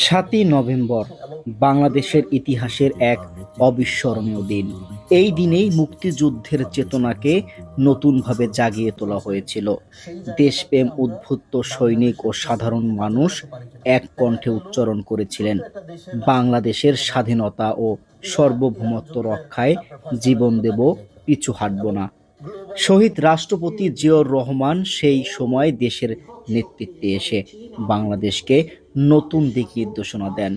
7ই November বাংলাদেশের ইতিহাসের এক অবিস্মরণীয় দিন। এই দিনেই মুক্তিযুদ্ধের চেতনাকে নতুনভাবে জাগিয়ে তোলা হয়েছিল। দেশপ্রেম উদ্বুদ্ধ সৈনিক ও সাধারণ মানুষ এক কণ্ঠে উচ্চারণ করেছিলেন, বাংলাদেশের স্বাধীনতা ও সার্বভৌমত্ব রক্ষায় জীবন দেব, পিছু হাঁটব না। শহীদ রাষ্ট্রপতি জিয়াউর রহমান সেই সময় দেশের নেতৃত্বে এসে বাংলাদেশকে নতুন দিক নির্দেশনা দেন।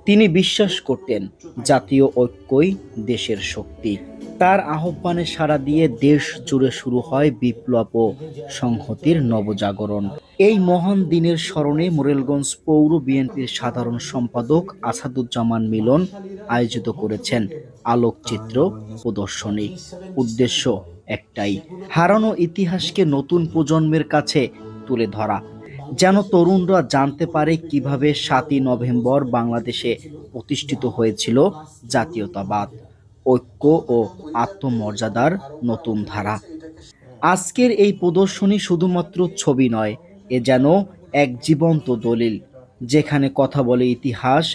তিনি বিশ্বাস করতেন জাতীয় ঐক্যই দেশের শক্তি। তার আহ্বানে সাড়া দিয়ে দেশ জুড়ে শুরু হয় বিপ্লব ও সংহতির নবজাগরণ। এই মহান দিনের স্মরণে মোরেলগঞ্জ পৌর বিএনপির সাধারণ সম্পাদক আসাদুজ্জামান মিলন আয়োজিত করেছেন আলোকচিত্র প্রদর্শনী। উদ্দেশ্য একটাই, হারানো ইতিহাসকে নতুন প্রজন্মের কাছে তুলে ধরা, যেন তরুণরা জানতে পারে কিভাবে 7ই নভেম্বর বাংলাদেশে প্রতিষ্ঠিত হয়েছিল জাতীয়তাবাদ, ঐক্য ও আত্মমর্যাদার নতুন ধারা। আজকের এই প্রদর্শনী শুধুমাত্র ছবি নয়, এ যেন এক জীবন্ত দলিল, যেখানে কথা বলে ইতিহাস,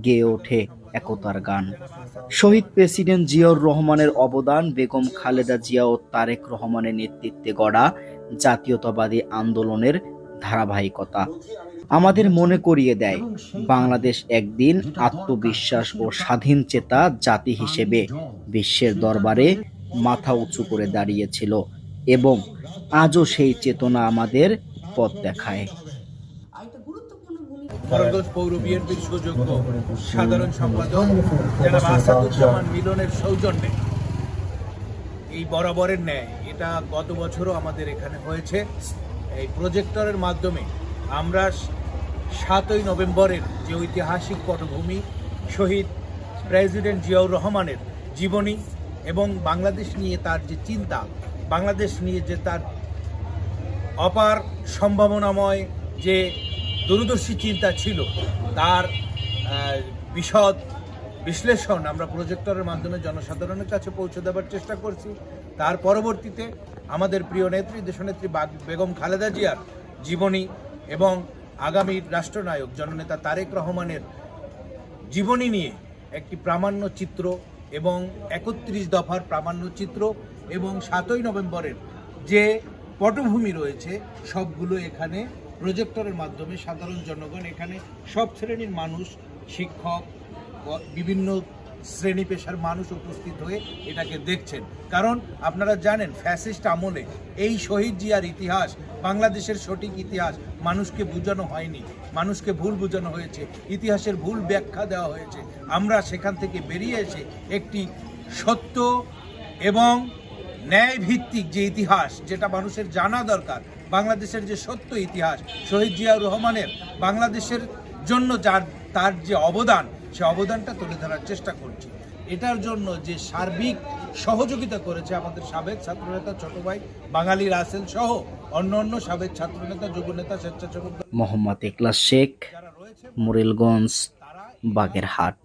গেয়ে ওঠে একতার গান। শহীদ প্রেসিডেন্ট জিয়াউর রহমানের অবদান, বেগম খালেদা জিয়া ও তারেক রহমানের নেতৃত্বে গড়া জাতীয়তাবাদী আন্দোলনের ধারাবাহিকতা আমাদের মনে করিয়ে দেয় বাংলাদেশ একদিন আত্মবিশ্বাস ও স্বাধীন চেতা জাতি হিসেবে বিশ্বের দরবারে মাথা উঁচু করে দাঁড়িয়েছিল, এবং আজও সেই চেতনা আমাদের পথ দেখায়। মোরেলগঞ্জ পৌর বিএনপির সুযোগ্য সাধারণ সম্পাদক জনাব আসাদুজ্জামান মিলনের সৌজন্যে এই বরাবরের ন্যায় এটা গত বছরও আমাদের এখানে হয়েছে। এই প্রজেক্টরের মাধ্যমে আমরা 7ই নভেম্বরের যে ঐতিহাসিক পটভূমি, শহীদ প্রেসিডেন্ট জিয়াউর রহমানের জীবনী এবং বাংলাদেশ নিয়ে তার যে চিন্তা, বাংলাদেশ নিয়ে যে তার অপার সম্ভাবনাময় যে দূরদর্শী চিন্তা ছিল, তার বিশদ বিশ্লেষণ আমরা প্রজেক্টরের মাধ্যমে জনসাধারণের কাছে পৌঁছে দেওয়ার চেষ্টা করছি। তার পরবর্তীতে আমাদের প্রিয় নেত্রী, দেশনেত্রী বেগম খালেদা জিয়ার জীবনী এবং আগামী রাষ্ট্রনায়ক জননেতা তারেক রহমানের জীবনী নিয়ে একটি প্রামাণ্য চিত্র এবং 31 দফার প্রামাণ্য চিত্র এবং 7ই নভেম্বরের যে পটভূমি রয়েছে সবগুলো এখানে প্রজেক্টরের মাধ্যমে সাধারণ জনগণ, এখানে সব শ্রেণীর মানুষ, শিক্ষক, বিভিন্ন শ্রেণী পেশার মানুষ উপস্থিত হয়ে এটাকে দেখছেন। কারণ আপনারা জানেন ফ্যাসিস্ট আমলে এই শহীদ জিয়ার ইতিহাস, বাংলাদেশের সঠিক ইতিহাস মানুষকে বোঝানো হয়নি, মানুষকে ভুল বোঝানো হয়েছে, ইতিহাসের ভুল ব্যাখ্যা দেওয়া হয়েছে। আমরা সেখান থেকে বেরিয়ে এসে একটি সত্য এবং ন্যায় ভিত্তিক যে ইতিহাস, যেটা মানুষের জানা দরকার, বাংলাদেশের যে সত্য ইতিহাস, শহীদ জিয়াউর রহমানের বাংলাদেশের জন্য তার যে অবদান, সে অবদানটা তুলে ধরার চেষ্টা করছি। এটার জন্য যে সার্বিক সহযোগিতা করেছে আমাদের সাবেক ছাত্রনেতা ছোট ভাই বাঙালি রাসেল সহ অন্য সাবেক ছাত্রনেতা, যুবনেতা, স্বেচ্ছাসেবক মোহাম্মদ ইকলাস শেখ, মোরেলগঞ্জ, বাগেরহাট।